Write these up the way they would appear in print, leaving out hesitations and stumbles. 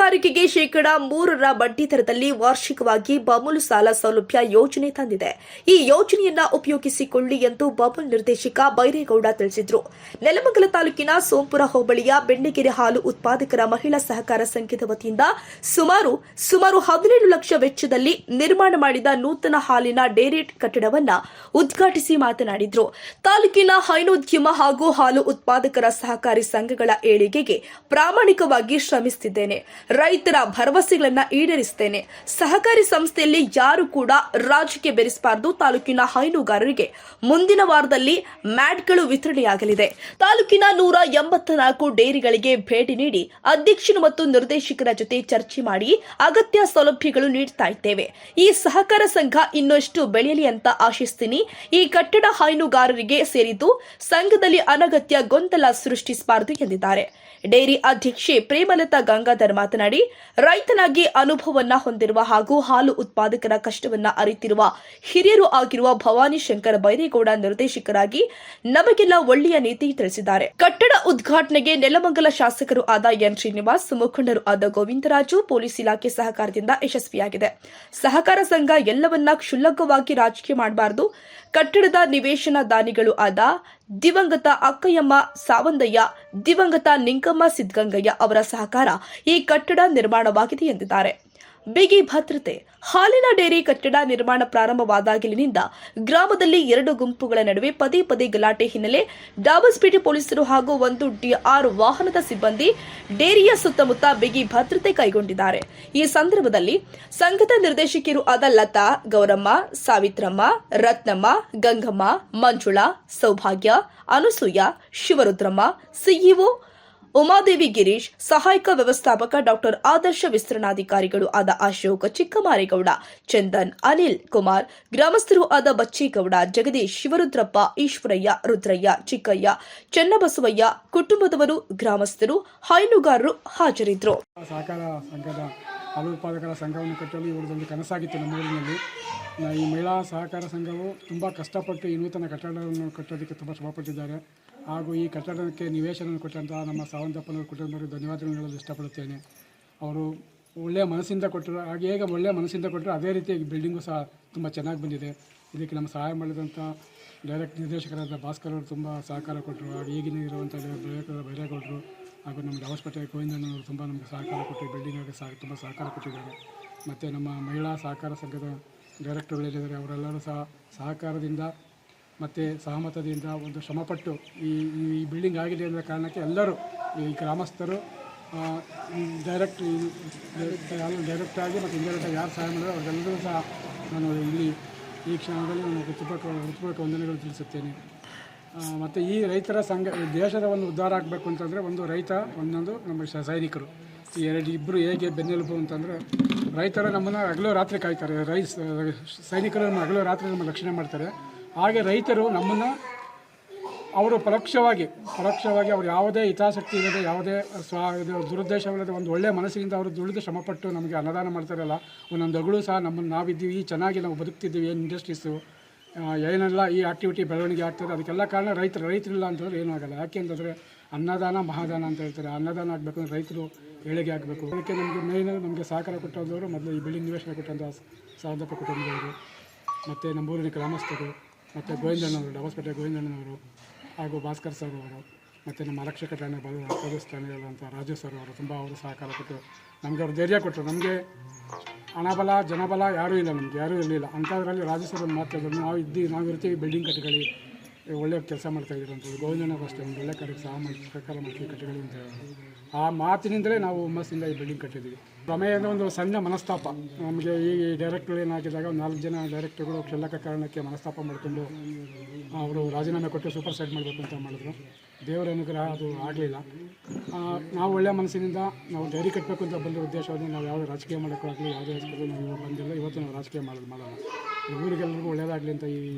ಹೈನುಗಾರಿಕೆಗೆ ಶೇಕಡಾ 3 ಬಡ್ಡಿ ದರದಲ್ಲಿ ವಾರ್ಷಿಕವಾಗಿ ಬಮೂಲ್ ಸಾಲ ಸೌಲಭ್ಯ ಯೋಜನೆ ತಂದಿದೆ. ಈ ಯೋಜನೆಯನ್ನ ಉಪಯೋಗಿಸಿಕೊಳ್ಳಿ ಎಂದು ಬಮೂಲ್ ನಿರ್ದೇಶಕ ಬೈರೇಗೌಡ ತಿಳಿಸಿದರು. ನೆಲಮಂಗಲ ತಾಲೂಕಿನ ಸೋಂಪುರ ಹೋಬಳಿಯ ಬೆಣ್ಣೆಗೆರೆ ಹಾಲು ಉತ್ಪಾದಕರ ಮಹಿಳಾ ಸಹಕಾರ ಸಂಘದ ವತಿಯಿಂದ ಸುಮಾರು 17 ಲಕ್ಷ ವೆಚ್ಚದಲ್ಲಿ ನಿರ್ಮಾಣ ಮಾಡಿದ ನೂತನ ಹಾಲಿನ ಡೇರಿ ಕಟ್ಟಡವನ್ನ ಉದ್ಘಾಟಿಸಿ ಮಾತನಾಡಿದರು. ತಾಲೂಕಿನ ಹೈನೋದ್ಯಮ ಹಾಗೂ ಹಾಲು ಉತ್ಪಾದಕರ ಸಹಕಾರಿ ಸಂಘಗಳ ಏಳಿಗೆಗೆ ಪ್ರಾಮಾಣಿಕವಾಗಿ ಶ್ರಮಿಸುತ್ತಿದ್ದೇನೆ. ರೈತರ ಭರವಸೆಗಳನ್ನ ಈಡೇರಿಸುತ್ತೇನೆ. ಸಹಕಾರಿ ಸಂಸ್ಥೆಯಲ್ಲಿ ಯಾರು ಕೂಡ ರಾಜಕೀಯ ಬೆರೆಸಬಾರದು. ತಾಲೂಕಿನ ಹೈನುಗಾರರಿಗೆ ಮುಂದಿನ ವಾರದಲ್ಲಿ ಮ್ಯಾಟ್ಗಳು ವಿತರಣೆಯಾಗಲಿದೆ. ತಾಲೂಕಿನ 184 ಡೇರಿಗಳಿಗೆ ಭೇಟಿ ನೀಡಿ ಅಧ್ಯಕ್ಷರು ಮತ್ತು ನಿರ್ದೇಶಕರ ಜೊತೆ ಚರ್ಚೆ ಮಾಡಿ ಅಗತ್ಯ ಸೌಲಭ್ಯಗಳು ನೀಡುತ್ತಾ ಇದ್ದೇವೆ. ಈ ಸಹಕಾರ ಸಂಘ ಇನ್ನಷ್ಟು ಬೆಳೆಯಲಿ ಅಂತ ಆಶಿಸ್ತೀನಿ. ಈ ಕಟ್ಟಡ ಹೈನುಗಾರರಿಗೆ ಸೇರಿದ್ದು ಸಂಘದಲ್ಲಿ ಅನಗತ್ಯ ಗೊಂದಲ ಸೃಷ್ಟಿಸಬಾರದು ಎಂದಿದ್ದಾರೆ. ಡೇರಿ ಅಧ್ಯಕ್ಷೆ ಪ್ರೇಮಲತಾ ಗಂಗಾಧರ್ ಮಾತನಾಡಿ, ರೈತನಾಗಿ ಅನುಭವವನ್ನ ಹೊಂದಿರುವ ಹಾಗೂ ಹಾಲು ಉತ್ಪಾದಕರ ಕಷ್ಟವನ್ನ ಅರಿತಿರುವ ಹಿರಿಯರು ಆಗಿರುವ ಭವಾನಿ ಶಂಕರ ಬೈರೇಗೌಡ ನಿರ್ದೇಶಕರಾಗಿ ನಮಗೆಲ್ಲ ಒಳ್ಳೆಯ ನೀತಿ ತಿಳಿಸಿದ್ದಾರೆ. ಕಟ್ಟಡ ಉದ್ಘಾಟನೆಗೆ ನೆಲಮಂಗಲ ಶಾಸಕರು ಆದ ಎನ್ ಶ್ರೀನಿವಾಸ್, ಮುಖಂಡರು ಆದ ಗೋವಿಂದರಾಜು, ಪೊಲೀಸ್ ಇಲಾಖೆ ಸಹಕಾರದಿಂದ ಯಶಸ್ವಿಯಾಗಿದೆ. ಸಹಕಾರ ಸಂಘ ಎಲ್ಲವನ್ನ ಕ್ಷುಲ್ಲಕವಾಗಿ ರಾಜಕೀಯ ಮಾಡಬಾರದು. ಕಟ್ಟಡದ ನಿವೇಶನ ದಾನಿಗಳು ಆದ ದಿವಂಗತ ಅಕ್ಕಯ್ಯಮ್ಮ ಸಾವಂದಯ್ಯ, ದಿವಂಗತ ನಿಂಕಮ್ಮ ಸಿದ್ದಗಂಗಯ್ಯ ಅವರ ಸಹಕಾರ ಈ ಕಟ್ಟಡ ನಿರ್ಮಾಣವಾಗಿದೆ ಎಂದಿದ್ದಾರೆ. ಬಿಗಿ ಭದ್ರತೆ. ಹಾಲಿನ ಡೇರಿ ಕಟ್ಟಡ ನಿರ್ಮಾಣ ಪ್ರಾರಂಭವಾದಾಗಿನಿಂದ ಗ್ರಾಮದಲ್ಲಿ 2 ಗುಂಪುಗಳ ನಡುವೆ ಪದೇ ಪದೇ ಗಲಾಟೆ ಹಿನ್ನೆಲೆ ಡಾಬಸ್ಪೇಟೆ ಪೊಲೀಸರು ಹಾಗೂ 1 DR ವಾಹನದ ಸಿಬ್ಬಂದಿ ಡೇರಿಯ ಸುತ್ತಮುತ್ತ ಬಿಗಿ ಭದ್ರತೆ ಕೈಗೊಂಡಿದ್ದಾರೆ. ಈ ಸಂದರ್ಭದಲ್ಲಿ ಸಂಘದ ನಿರ್ದೇಶಕಿಯರು ಆದ ಲತಾ, ಗೌರಮ್ಮ, ಸಾವಿತ್ರಮ್ಮ, ರತ್ನಮ್ಮ, ಗಂಗಮ್ಮ, ಮಂಜುಳಾ, ಸೌಭಾಗ್ಯ, ಅನುಸೂಯ, ಶಿವರುದ್ರಮ್ಮ, ಸಿಇಒ ಉಮಾದೇವಿ ಗಿರೀಶ್, ಸಹಾಯಕ ವ್ಯವಸ್ಥಾಪಕ ಡಾಕ್ಟರ್ ಆದರ್ಶ, ವಿಸ್ತರಣಾಧಿಕಾರಿಗಳು ಆದ ಅಶೋಕ್, ಚಿಕ್ಕಮಾರೇಗೌಡ, ಚಂದನ್, ಅನಿಲ್ ಕುಮಾರ್, ಗ್ರಾಮಸ್ಥರು ಆದ ಬಚ್ಚೇಗೌಡ, ಜಗದೀಶ್, ಶಿವರುದ್ರಪ್ಪ, ಈಶ್ವರಯ್ಯ, ರುದ್ರಯ್ಯ, ಚಿಕ್ಕಯ್ಯ, ಚನ್ನಬಸವಯ್ಯ, ಕುಟುಂಬದವರು, ಗ್ರಾಮಸ್ಥರು, ಹೈನುಗಾರರು ಹಾಜರಿದ್ದರು. ಸಹಕಾರ ಸಂಘದ ಹಾಲು ಉತ್ಪಾದಕರ ಸಂಘವನ್ನು ಕಟ್ಟಲು ಇವರದೊಂದು ಕನಸಾಗಿತ್ತು. ನಮ್ಮ ಊರಿನಲ್ಲಿ ಈ ಮಹಿಳಾ ಸಹಕಾರ ಸಂಘವು ತುಂಬ ಕಷ್ಟಪಟ್ಟು ಈ ನೂತನ ಕಟ್ಟಡವನ್ನು ಕಟ್ಟೋದಕ್ಕೆ ತುಂಬ ಶ್ರಮಪಟ್ಟಿದ್ದಾರೆ. ಹಾಗೂ ಈ ಕಟ್ಟಡಕ್ಕೆ ನಿವೇಶನ ಕೊಟ್ಟಂತಹ ನಮ್ಮ ಸಾವಂತಪ್ಪನವರ ಕುಟುಂಬರಿಗೆ ಧನ್ಯವಾದಗಳು ಹೇಳಲು ಇಷ್ಟಪಡುತ್ತೇನೆ. ಅವರು ಒಳ್ಳೆಯ ಮನಸ್ಸಿಂದ ಕೊಟ್ಟರು. ಹಾಗೆ ಹೇಗೆ ಒಳ್ಳೆಯ ಮನಸ್ಸಿಂದ ಕೊಟ್ಟರು ಅದೇ ರೀತಿ ಬಿಲ್ಡಿಂಗು ಸಹ ತುಂಬ ಚೆನ್ನಾಗಿ ಬಂದಿದೆ. ಇದಕ್ಕೆ ನಮ್ಮ ಸಹಾಯ ಮಾಡಿದಂಥ ಡೈರೆಕ್ಟ್ ನಿರ್ದೇಶಕರಾದ ಭಾಸ್ಕರ್ ಅವರು ತುಂಬ ಸಹಕಾರ ಕೊಟ್ಟರು. ಹಾಗೆ ಈಗಿನ ಇರುವಂಥ ಬೈರೇಗೌಡರು ಹಾಗೂ ನಮ್ಮ ಡಾಬಸ್ಪೇಟೆ ಗೋವಿಂದಣ್ಣವರು ತುಂಬ ನಮಗೆ ಸಹಕಾರ ಕೊಟ್ಟು ಬಿಲ್ಡಿಂಗಿಗೆ ತುಂಬ ಸಹಕಾರ ಕೊಟ್ಟಿದ್ದಾರೆ. ಮತ್ತು ನಮ್ಮ ಮಹಿಳಾ ಸಹಕಾರ ಸಂಘದ ಡೈರೆಕ್ಟರ್ಗಳಿದ್ದಾರೆ, ಅವರೆಲ್ಲರೂ ಸಹ ಸಹಕಾರದಿಂದ ಮತ್ತು ಸಹಮತದಿಂದ ಒಂದು ಶ್ರಮಪಟ್ಟು ಈ ಬಿಲ್ಡಿಂಗ್ ಆಗಿದೆ ಅನ್ನೋ ಕಾರಣಕ್ಕೆ ಎಲ್ಲರೂ ಈ ಗ್ರಾಮಸ್ಥರು ಡೈರೆಕ್ಟಾಗಿ ಮತ್ತು ಇಂಡೈರೆಕ್ಟಾಗಿ ಯಾರು ಸಹಾಯ ಮಾಡಿದ್ರು ಅವ್ರಿಗೆಲ್ಲರೂ ಸಹ ನಾನು ಇಲ್ಲಿ ಈ ಕ್ಷಣದಲ್ಲಿ ನಾನು ಹೃತ್ಪೂರ್ವಕ ವಂದನೆಗಳು ತಿಳಿಸುತ್ತೇನೆ. ಮತ್ತು ಈ ರೈತರ ಸಂಘ ದೇಶದ ಒಂದು ಉದ್ಧಾರ ಆಗಬೇಕು ಅಂತಂದರೆ ಒಂದು ರೈತ, ಒಂದೊಂದು ನಮ್ಮ ಸೈನಿಕರು, ಈ ಇಬ್ಬರು ಹೇಗೆ ಬೆನ್ನೆಲುಬು ಅಂತಂದರೆ ರೈತರು ನಮ್ಮನ್ನು ಹಗಲು ರಾತ್ರಿ ಕಾಯ್ತಾರೆ. ಸೈನಿಕರು ನಮ್ಮ ಹಗಲು ರಾತ್ರಿ ನಮ್ಮ ರಕ್ಷಣೆ ಮಾಡ್ತಾರೆ. ಹಾಗೆ ರೈತರು ನಮ್ಮನ್ನು ಅವರು ಪರೋಕ್ಷವಾಗಿ ಅವರು ಯಾವುದೇ ಹಿತಾಸಕ್ತಿ ಇಲ್ಲದೆ, ಯಾವುದೇ ದುರುದ್ದೇಶವಿಲ್ಲದೆ ಒಂದು ಒಳ್ಳೆಯ ಮನಸ್ಸಿನಿಂದ ಅವರು ದುಡಿದು ಶ್ರಮಪಟ್ಟು ನಮಗೆ ಅನ್ನದಾನ ಮಾಡ್ತಾರಲ್ಲ, ಒಂದೊಂದು ಅಗಳು ಸಹ ನಾವಿದ್ದೀವಿ, ಚೆನ್ನಾಗಿ ನಾವು ಬದುಕ್ತಿದ್ದೀವಿ, ಏನು ಇಂಡಸ್ಟ್ರೀಸು ಏನೆಲ್ಲ ಈ ಆಕ್ಟಿವಿಟಿ ಬೆಳವಣಿಗೆ ಆಗ್ತದೆ ಅದಕ್ಕೆಲ್ಲ ಕಾರಣ ರೈತರಿಲ್ಲ ಅಂತಂದ್ರೆ ಏನೂ ಆಗಲ್ಲ. ಯಾಕೆ ಅಂತಂದರೆ ಅನ್ನದಾನ ಮಹಾದಾನ ಅಂತ ಹೇಳ್ತಾರೆ. ಅನ್ನದಾನ ಆಗಬೇಕು ಅಂದರೆ ರೈತರು ಏಳಿಗೆ ಆಗಬೇಕು. ಅದಕ್ಕೆ ನಮಗೆ ಸಹಕಾರ ಕೊಟ್ಟಂಥವರು ಮೊದಲು ಈ ಬಿಲ್ಡಿಂಗ್ ನಿವೇಶನ ಕೊಟ್ಟಂಥ ಸಾಧಕ ಕುಟುಂಬದವರು, ಮತ್ತು ನಮ್ಮೂರಿನ ಗ್ರಾಮಸ್ಥರು, ಮತ್ತು ಗೋವಿಂದಣ್ಣವರು, ಡಾಬಸ್ಪೇಟೆ ಗೋವಿಂದಣ್ಣವರು ಹಾಗೂ ಭಾಸ್ಕರ್ ಸರ್ ಅವರು, ಮತ್ತು ನಮ್ಮ ಆರಕ್ಷಕ ಠಾಣೆ ಪೊಲೀಸ್ ಠಾಣೆಯಲ್ಲಿರುವಂಥ ರಾಜು ಸರ್ ಅವರು ತುಂಬ ಅವರು ಸಹಕಾರ ಕೊಟ್ಟು ನಮಗೆ ಅವರು ಧೈರ್ಯ ಕೊಟ್ಟರು. ನಮಗೆ ಹಣಬಲ ಜನಬಲ ಯಾರೂ ಇಲ್ಲ, ನಮಗೆ ಯಾರೂ ಇರಲಿಲ್ಲ. ಅಂಥದ್ರಲ್ಲಿ ರಾಜು ಸರ್ ಒಂದು ಮಾತಾಡಿದ್ರು, ನಾವಿರ್ತೀವಿ ಬಿಲ್ಡಿಂಗ್ ಕಟ್ಟಿಗಳು ಒಳ್ಳೆಯ ಕೆಲಸ ಮಾಡ್ತಾಯಿದ್ರು ಅಂತ. ಗೋವಿಂದಣ್ಣವರು ಅಷ್ಟೇ ಒಂದು ಒಳ್ಳೆ ಕಾರ್ಯಕ್ಕೆ ಸಹಕಾರ ಮಾಡ್ತೀವಿ ಕಟ್ಟಿಗಳು ಅಂತ ಹೇಳಿದ್ರು. ಆ ಮಾತಿನಿಂದಲೇ ನಾವು ಹುಮ್ಮಸ್ಸಿಂದ ಈ ಬಿಲ್ಡಿಂಗ್ ಕಟ್ಟಿದ್ದೀವಿ. ಪ್ರಮೇಯದ ಒಂದು ಸಣ್ಣ ಮನಸ್ತಾಪ ನಮಗೆ ಈ ಡೈರೆಕ್ಟರ್ ಏನಾಗಿದ್ದಾಗ ಒಂದು 4 ಜನ ಡೈರೆಕ್ಟರ್ಗಳು ಕ್ಷುಲ್ಲಕ ಕಾರಣಕ್ಕೆ ಮನಸ್ತಾಪ ಮಾಡಿಕೊಂಡು ಅವರು ರಾಜೀನಾಮೆ ಕೊಟ್ಟು ಸೂಪರ್ ಸೈಡ್ ಮಾಡಬೇಕು ಅಂತ ಮಾಡಿದ್ರು. ದೇವರ ಅನುಗ್ರಹ ಅದು ಆಗಲಿಲ್ಲ. ನಾವು ಒಳ್ಳೆಯ ಮನಸ್ಸಿನಿಂದ ನಾವು ಡೈರಿ ಕಟ್ಟಬೇಕು ಅಂತ ಬಂದ ಉದ್ದೇಶವನ್ನು ನಾವು ಯಾವುದೇ ರಾಜಕೀಯ ಮಾಡೋಕ್ಕಾಗಲಿ ಯಾವುದೇ ಹೆಸರು ನಾವು ಬಂದಿಲ್ಲ. ಇವತ್ತು ನಾವು ರಾಜಕೀಯ ಮಾಡೋಲ್ಲ. ಊರಿಗೆಲ್ಲರಿಗೂ ಒಳ್ಳೆಯದಾಗಲಿ ಅಂತ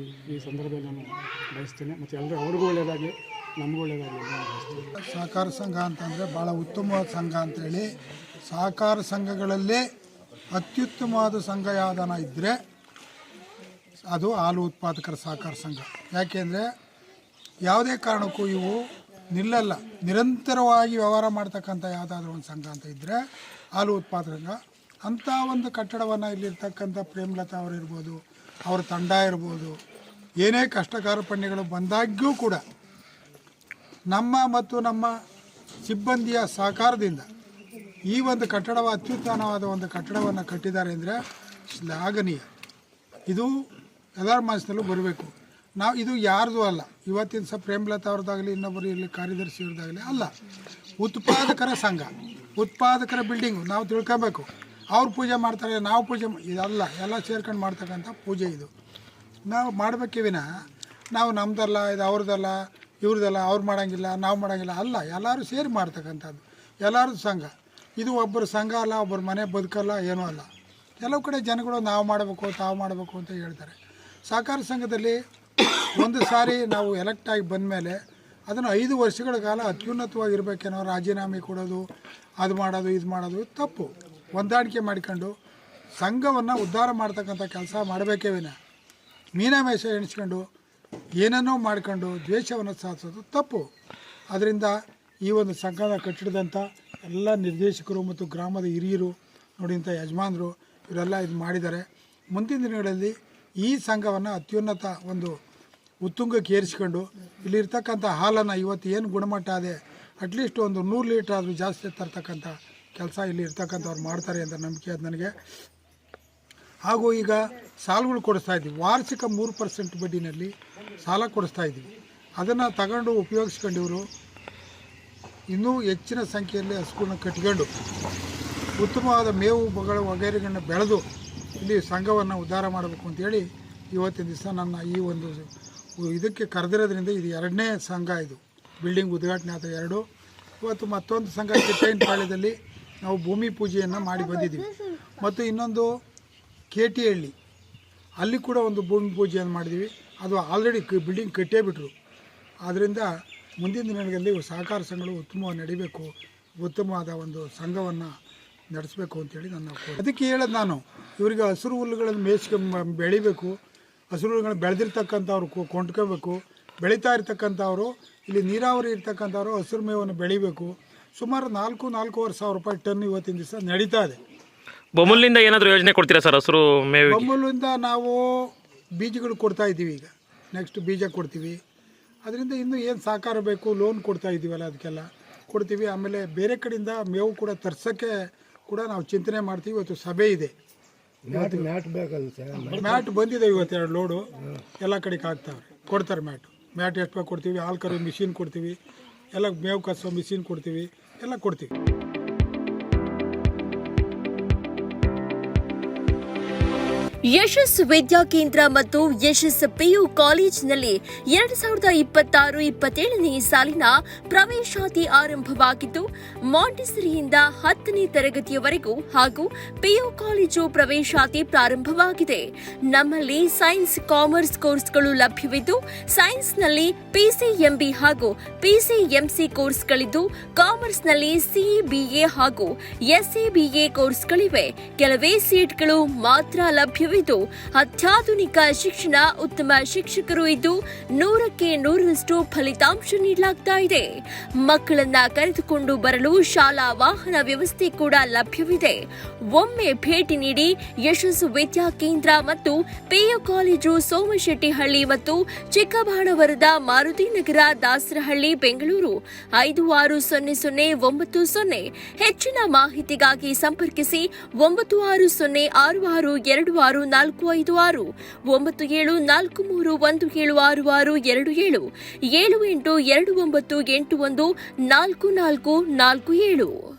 ಈ ಸಂದರ್ಭದಲ್ಲಿ ನಾನು ಬಯಸ್ತೇನೆ. ಮತ್ತು ಎಲ್ಲರೂ ಅವ್ರಿಗೂ ಒಳ್ಳೆಯದಾಗಲಿ, ನಮಗೂ ಒಳ್ಳೆಯದಾಗಲಿ ಬಯಸ್ತೀನಿ. ಸಹಕಾರ ಸಂಘ ಅಂತಂದರೆ ಭಾಳ ಉತ್ತಮವಾದ ಸಂಘ ಅಂಥೇಳಿ, ಸಹಕಾರ ಸಂಘಗಳಲ್ಲೇ ಅತ್ಯುತ್ತಮವಾದ ಸಂಘ ಯಾವುದನ್ನ ಇದ್ದರೆ ಅದು ಹಾಲು ಉತ್ಪಾದಕರ ಸಹಕಾರ ಸಂಘ. ಯಾಕೆಂದರೆ ಯಾವುದೇ ಕಾರಣಕ್ಕೂ ಇವು ನಿಲ್ಲಲ್ಲ, ನಿರಂತರವಾಗಿ ವ್ಯವಹಾರ ಮಾಡ್ತಕ್ಕಂಥ ಯಾವುದಾದ್ರೂ ಒಂದು ಸಂಘ ಅಂತ ಇದ್ದರೆ ಹಾಲು ಉತ್ಪಾದಕ ಸಂಘ. ಅಂಥ ಒಂದು ಕಟ್ಟಡವನ್ನು ಇಲ್ಲಿರ್ತಕ್ಕಂಥ ಪ್ರೇಮಲತಾ ಅವರು ಇರ್ಬೋದು, ಅವ್ರ ತಂಡ ಇರ್ಬೋದು, ಏನೇ ಕಷ್ಟ ಕಾರ್ಪಣ್ಯಗಳು ಬಂದಾಗ್ಯೂ ಕೂಡ ನಮ್ಮ ಮತ್ತು ನಮ್ಮ ಸಿಬ್ಬಂದಿಯ ಸಹಕಾರದಿಂದ ಈ ಒಂದು ಕಟ್ಟಡವ ಅತ್ಯುತ್ತಮವಾದ ಒಂದು ಕಟ್ಟಡವನ್ನು ಕಟ್ಟಿದ್ದಾರೆ ಅಂದರೆ ಶ್ಲಾಘನೀಯ. ಇದು ಎಲ್ಲರ ಮನಸ್ಸಿನಲ್ಲೂ ಬರಬೇಕು. ನಾವು ಇದು ಯಾರ್ದು ಅಲ್ಲ, ಇವತ್ತಿನ ಸಹ ಪ್ರೇಮಲತಾ ಅವ್ರದ್ದಾಗಲಿ ಇನ್ನೊಬ್ಬರು ಇಲ್ಲಿ ಕಾರ್ಯದರ್ಶಿ ಅವ್ರದ್ದಾಗಲಿ ಅಲ್ಲ, ಉತ್ಪಾದಕರ ಸಂಘ, ಉತ್ಪಾದಕರ ಬಿಲ್ಡಿಂಗು. ನಾವು ತಿಳ್ಕೊಬೇಕು, ಅವ್ರು ಪೂಜೆ ಮಾಡ್ತಾರೆ, ನಾವು ಪೂಜೆ ಇದಲ್ಲ, ಎಲ್ಲ ಸೇರ್ಕೊಂಡು ಮಾಡ್ತಕ್ಕಂಥ ಪೂಜೆ ಇದು. ನಾವು ಮಾಡಬೇಕೇ ವಿನಃ ನಾವು ನಮ್ಮದಲ್ಲ, ಇದು ಅವ್ರದ್ದಲ್ಲ, ಇವ್ರದ್ದಲ್ಲ, ಅವ್ರು ಮಾಡೋಂಗಿಲ್ಲ, ನಾವು ಮಾಡೋಂಗಿಲ್ಲ ಅಲ್ಲ, ಎಲ್ಲರೂ ಸೇರಿ ಮಾಡ್ತಕ್ಕಂಥದ್ದು, ಎಲ್ಲರದ್ದು ಸಂಘ. ಇದು ಒಬ್ಬರು ಸಂಘ ಅಲ್ಲ, ಒಬ್ಬರು ಮನೆ ಬದುಕಲ್ಲ, ಏನೂ ಅಲ್ಲ. ಕೆಲವು ಕಡೆ ಜನಗಳು ನಾವು ಮಾಡಬೇಕು, ತಾವು ಮಾಡಬೇಕು ಅಂತ ಹೇಳ್ತಾರೆ. ಸಹಕಾರ ಸಂಘದಲ್ಲಿ ಒಂದು ಸಾರಿ ನಾವು ಎಲೆಕ್ಟ್ ಆಗಿ ಬಂದ ಮೇಲೆ ಅದನ್ನು 5 ವರ್ಷಗಳ ಕಾಲ ಅತ್ಯುನ್ನತವಾಗಿರ್ಬೇಕೇನೋ, ರಾಜೀನಾಮೆ ಕೊಡೋದು, ಅದು ಮಾಡೋದು, ಇದು ಮಾಡೋದು ತಪ್ಪು. ಹೊಂದಾಣಿಕೆ ಮಾಡಿಕೊಂಡು ಸಂಘವನ್ನು ಉದ್ಧಾರ ಮಾಡ್ತಕ್ಕಂಥ ಕೆಲಸ ಮಾಡಬೇಕೇ ವಿನಃ ಮೀನಾಮೇಷ ಎಣಿಸ್ಕೊಂಡು ಏನನ್ನೋ ಮಾಡ್ಕೊಂಡು ದ್ವೇಷವನ್ನು ಸಾಧಿಸೋದು ತಪ್ಪು. ಅದರಿಂದ ಈ ಒಂದು ಸಂಘದ ಕಟ್ಟಡದಂಥ ಎಲ್ಲ ನಿರ್ದೇಶಕರು ಮತ್ತು ಗ್ರಾಮದ ಹಿರಿಯರು ನೋಡಿ, ಇಂಥ ಯಜಮಾನರು ಇವರೆಲ್ಲ ಇದು ಮಾಡಿದ್ದಾರೆ. ಮುಂದಿನ ದಿನಗಳಲ್ಲಿ ಈ ಸಂಘವನ್ನು ಅತ್ಯುನ್ನತ ಒಂದು ಉತ್ತುಂಗಕ್ಕೆ ಏರಿಸ್ಕೊಂಡು ಇಲ್ಲಿರ್ತಕ್ಕಂಥ ಹಾಲನ್ನು ಇವತ್ತು ಏನು ಗುಣಮಟ್ಟ ಇದೆ ಅಟ್ಲೀಸ್ಟ್ ಒಂದು 100 ಲೀಟ್ರ್ ಆದರೂ ಜಾಸ್ತಿ ತರ್ತಕ್ಕಂಥ ಕೆಲಸ ಇಲ್ಲಿ ಇರ್ತಕ್ಕಂಥವ್ರು ಮಾಡ್ತಾರೆ ಅಂತ ನಂಬಿಕೆ ಅದು ನನಗೆ. ಹಾಗೂ ಈಗ ಸಾಲಗಳು ಕೊಡಿಸ್ತಾ ಇದ್ದೀವಿ, ವಾರ್ಷಿಕ 3% ಬಡ್ಡಿನಲ್ಲಿ ಸಾಲ ಕೊಡಿಸ್ತಾ ಇದ್ದೀವಿ. ಅದನ್ನು ತಗೊಂಡು ಉಪಯೋಗಿಸ್ಕೊಂಡು ಇವರು ಇನ್ನೂ ಹೆಚ್ಚಿನ ಸಂಖ್ಯೆಯಲ್ಲಿ ಹಸುಗಳನ್ನ ಕಟ್ಕೊಂಡು ಉತ್ತಮವಾದ ಮೇವು ವಗೈರೆಗಳನ್ನ ಬೆಳೆದು ಇಲ್ಲಿ ಸಂಘವನ್ನು ಉದ್ಧಾರ ಮಾಡಬೇಕು ಅಂತೇಳಿ ಇವತ್ತಿನ ದಿವಸ ನನ್ನ ಈ ಒಂದು ಇದಕ್ಕೆ ಕರೆದಿರೋದ್ರಿಂದ ಇದು 2ನೇ ಸಂಘ. ಇದು ಬಿಲ್ಡಿಂಗ್ ಉದ್ಘಾಟನೆ ಆದ 2. ಇವತ್ತು ಮತ್ತೊಂದು ಸಂಘ ಚಿಟ್ಟೈನಪಾಳ್ಯದಲ್ಲಿ ನಾವು ಭೂಮಿ ಪೂಜೆಯನ್ನು ಮಾಡಿ ಬಂದಿದ್ದೀವಿ. ಮತ್ತು ಇನ್ನೊಂದು KT ಹಳ್ಳಿ, ಅಲ್ಲಿ ಕೂಡ ಒಂದು ಭೂಮಿ ಪೂಜೆಯನ್ನು ಮಾಡಿದ್ದೀವಿ. ಅದು ಆಲ್ರೆಡಿ ಬಿಲ್ಡಿಂಗ್ ಕಟ್ಟೇ ಬಿಟ್ಟರು. ಆದ್ದರಿಂದ ಮುಂದಿನ ದಿನಗಳಲ್ಲಿ ಸಹಕಾರ ಸಂಘಗಳು ಉತ್ತಮವಾಗಿ ನಡಿಬೇಕು, ಉತ್ತಮವಾದ ಒಂದು ಸಂಘವನ್ನು ನಡೆಸಬೇಕು ಅಂತೇಳಿ ನನ್ನ ಅದಕ್ಕೆ ಹೇಳೋದು ನಾನು. ಇವರಿಗೆ ಹಸಿರು ಹುಲ್ಲುಗಳನ್ನು ಬೆಳಿಬೇಕು, ಹಸಿರು ಹುಲ್ಲುಗಳನ್ನು ಬೆಳೆದಿರ್ತಕ್ಕಂಥವ್ರು ಕೊಂಡ್ಕೋಬೇಕು. ಬೆಳೀತಾ ಇರ್ತಕ್ಕಂಥವ್ರು ಇಲ್ಲಿ ನೀರಾವರಿ ಇರ್ತಕ್ಕಂಥವ್ರು ಹಸಿರು ಮೇವನ್ನು ಬೆಳಿಬೇಕು. ಸುಮಾರು 4-4.5 ಸಾವಿರ ರೂಪಾಯಿ ಟನ್ ಇವತ್ತಿನ ದಿವಸ ನಡೀತಾ ಇದೆ. ಬೊಮ್ಮಲಿಂದ ಏನಾದರೂ ಯೋಜನೆ ಕೊಡ್ತೀರಾ ಸರ್? ಹಸಿರು ಮೇವು ಬೊಮ್ಮಲಿಂದ ನಾವು ಬೀಜಗಳು ಕೊಡ್ತಾ ಇದ್ದೀವಿ. ಈಗ ನೆಕ್ಸ್ಟ್ ಬೀಜ ಕೊಡ್ತೀವಿ. ಅದರಿಂದ ಇನ್ನೂ ಏನು ಸಹಕಾರ ಬೇಕು, ಲೋನ್ ಕೊಡ್ತಾ ಇದ್ದೀವಲ್ಲ ಅದಕ್ಕೆಲ್ಲ ಕೊಡ್ತೀವಿ. ಆಮೇಲೆ ಬೇರೆ ಕಡೆಯಿಂದ ಮೇವು ಕೂಡ ತರ್ಸೋಕ್ಕೆ ಕೂಡ ನಾವು ಚಿಂತನೆ ಮಾಡ್ತೀವಿ. ಇವತ್ತು ಸಭೆ ಇದೆ, ಮ್ಯಾಟ್ ಬಂದಿದೆ ಇವತ್ತು 2 ಲೋಡು ಎಲ್ಲ ಕಡೆಗೆ ಆಗ್ತಾವ್ರೆ, ಕೊಡ್ತಾರೆ ಮ್ಯಾಟ್ ಎಷ್ಟು ಬೇಕು ಕೊಡ್ತೀವಿ. ಹಾಲು ಕರೋ ಮಿಷಿನ್ ಕೊಡ್ತೀವಿ, ಎಲ್ಲ ಮೇವು ಕಸೋ ಮಿಷಿನ್ ಕೊಡ್ತೀವಿ, ಎಲ್ಲ ಕೊಡ್ತೀವಿ. ಯಶಸ್ ವಿದ್ಯಾಕೇಂದ್ರ ಮತ್ತು ಯಶಸ್ PU ಕಾಲೇಜಿನಲ್ಲಿ 2026-27ನೇ ಸಾಲಿನ ಪ್ರವೇಶಾತಿ ಆರಂಭವಾಗಿದ್ದು, ಮಾಂಟೆಸರಿಯಿಂದ 10ನೇ ತರಗತಿಯವರೆಗೂ ಹಾಗೂ PU ಕಾಲೇಜು ಪ್ರವೇಶಾತಿ ಪ್ರಾರಂಭವಾಗಿದೆ. ನಮ್ಮಲ್ಲಿ ಸೈನ್ಸ್, ಕಾಮರ್ಸ್ ಕೋರ್ಸ್ಗಳು ಲಭ್ಯವಿದ್ದು, ಸೈನ್ಸ್ನಲ್ಲಿ PCMB ಹಾಗೂ PCMC ಕೋರ್ಸ್ಗಳಿದ್ದು, ಕಾಮರ್ಸ್ನಲ್ಲಿ CBA ಹಾಗೂ SABA ಕೋರ್ಸ್ಗಳಿವೆ. ಕೆಲವೇ ಸೀಟ್ಗಳು ಮಾತ್ರ ಲಭ್ಯವಿದ್ದು, ಅತ್ಯಾಧುನಿಕ ಶಿಕ್ಷಣ, ಉತ್ತಮ ಶಿಕ್ಷಕರು ಇದ್ದು 100ಕ್ಕೆ 100ರಷ್ಟು ಫಲಿತಾಂಶ ನೀಡಲಾಗ್ತಾ ಇದೆ. ಮಕ್ಕಳನ್ನ ಕರೆದುಕೊಂಡು ಬರಲು ಶಾಲಾ ವಾಹನ ವ್ಯವಸ್ಥೆ ಕೂಡ ಲಭ್ಯವಿದೆ. ಒಮ್ಮೆ ಭೇಟಿ ನೀಡಿ. ಯಶಸ್ಸು ವಿದ್ಯಾಕೇಂದ್ರ ಮತ್ತು PU ಕಾಲೇಜು, ಸೋಮಶೆಟ್ಟಿಹಳ್ಳಿ ಮತ್ತು ಚಿಕ್ಕಬಾಣವರದ, ಮಾರುತಿನಗರ, ದಾಸರಹಳ್ಳಿ, ಬೆಂಗಳೂರು 560090. ಹೆಚ್ಚಿನ ಮಾಹಿತಿಗಾಗಿ ಸಂಪರ್ಕಿಸಿ 9606626456, 9743176627, 7829814447.